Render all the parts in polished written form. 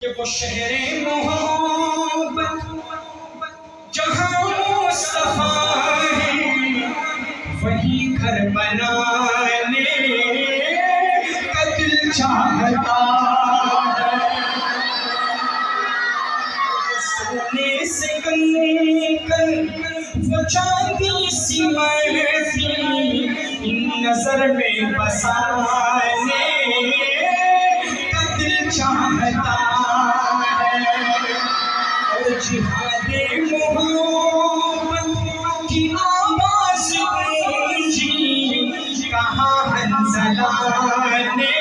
کہ وہ شہر محبت جہاں مصطفیٰ ہے وہی گھر بنانے کا دل چاہتا ہے. سونے سے کن وہ چاندی سی محفی نظر میں بسانے کا دل چاہتا ہے. اور جہاد محبت کی آواز گونجی کہاں حنظلہ نے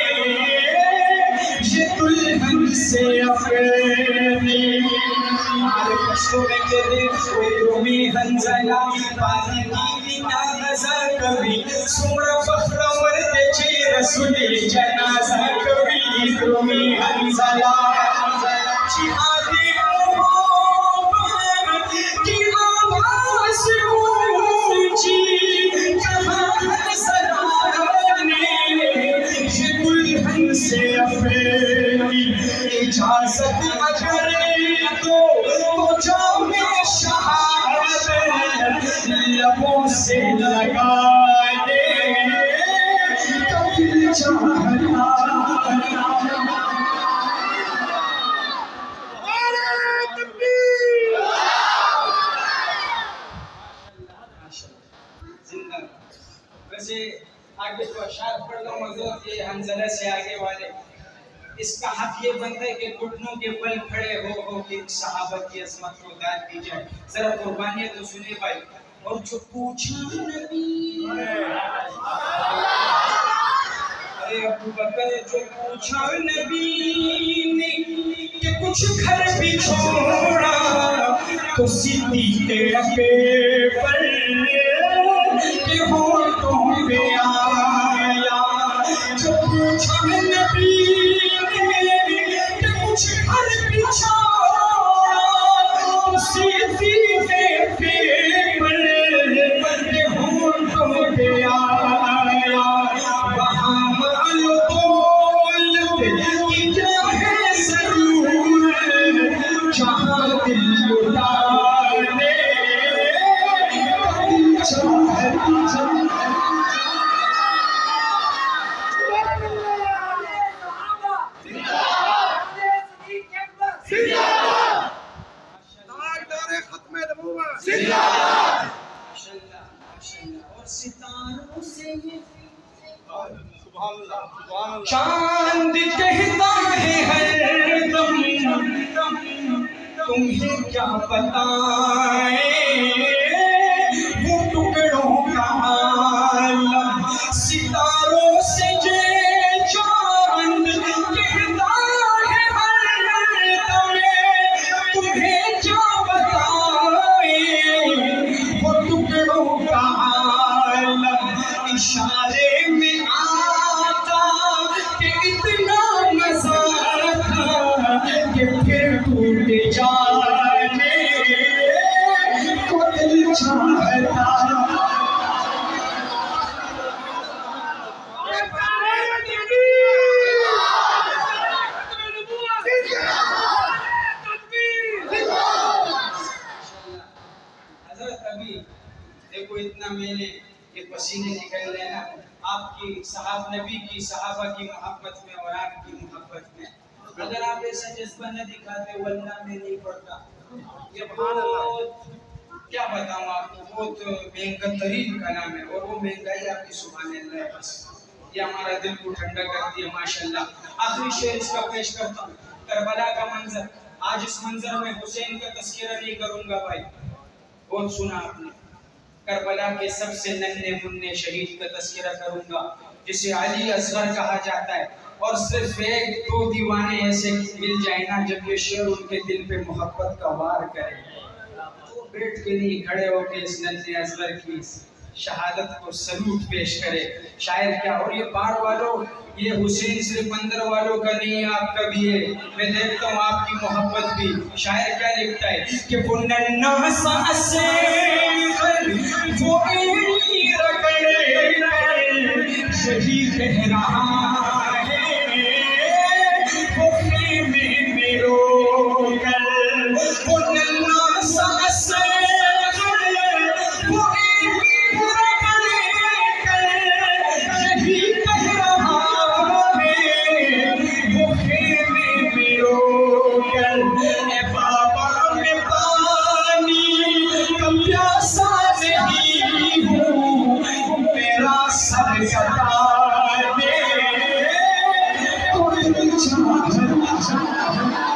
یہ دلہن سے اپنی ہمارے کشتوں میں کہتے کوئی رومی حنظلہ بازی کی نہ نظر کبھی سمر فخر ورد چی رسول جنازہ کبھی رومی حنظلہ جہاد محبت کی آواز گونجی کہاں حنظلہ نے یہ دلہن سے اپنی اجازت اگر تو جام شہادت لبوں سے لگانے کا دل چاہتا ویسے آگے تو اشعار پڑھ لوں حضرت یہ حنظلہ سے آگے والے اس کا حق یہ بنتا ہے کہ گھٹنوں کے بل کھڑے ہو کہ صحابہ کی عظمت کو داد دی جائے. ذرا قربانی تو سنیں بھائی. اور جو پوچھا نبی ارے ابو بکر جو پوچھا نبی نے کہ کچھ گھر بھی چھوڑا تو صدیق اکبر کے ہونٹوں پہ آیا. جو پوچھا نبی چاند کہتا ہے ہر دم تمہیں کیا بتائیں وہ ٹکڑوں کا عالم ستاروں سے یہ چاند کہتا ہے ہر دم تمہیں کیا بتائیں وہ ٹکڑوں کا عالم. اشارے میں کہ پھر ٹوٹ جانے کو دل چاہتا. حضرت ابھی دیکھو اتنا میں نے یہ پسینے نکل رہے نا آپ کی نبی کی صحابہ کی محبت میں اور آپ کی محبت میں. اگر آپ ایسا جذبہ نہ دکھاتے ورنہ میں نہیں پڑھتا. یہ بہت کیا بتاؤں آپ کو بہت مہنگا ترین کلام ہے اور وہ مہنگائی آپ کی سبحان اللہ ہے. بس یہ ہمارا دل کو ٹھنڈا کرتی ہے ماشاءاللہ. آخری شعر اس کا پیش کرتا ہوں. کربلا کا منظر. آج اس منظر میں حسین کا تذکرہ نہیں کروں گا بھائی, بہت سنا آپ نے. کربلا کے سب سے ننھے منھے شہید کا تذکرہ کروں گا جسے علی اصغر کہا جاتا ہے. اور صرف ایک دو دیوانے ایسے مل جائیں نا جب یہ شعر ان کے دل پہ محبت کا وار کرے تو بیٹھ کے نہیں کھڑے ہو کے اس ننھے اصغر کی شہادت کو سلوٹ پیش کرے. شاعر کیا. اور یہ بار والوں یہ حسین صرف اندر والوں کا نہیں آپ کا بھی ہے. میں دیکھتا ہوں آپ کی محبت بھی. شاعر کیا لکھتا ہے کہ وہ ننھا سا اصغر وہ ایڑی رگڑے یہی کہہ رہا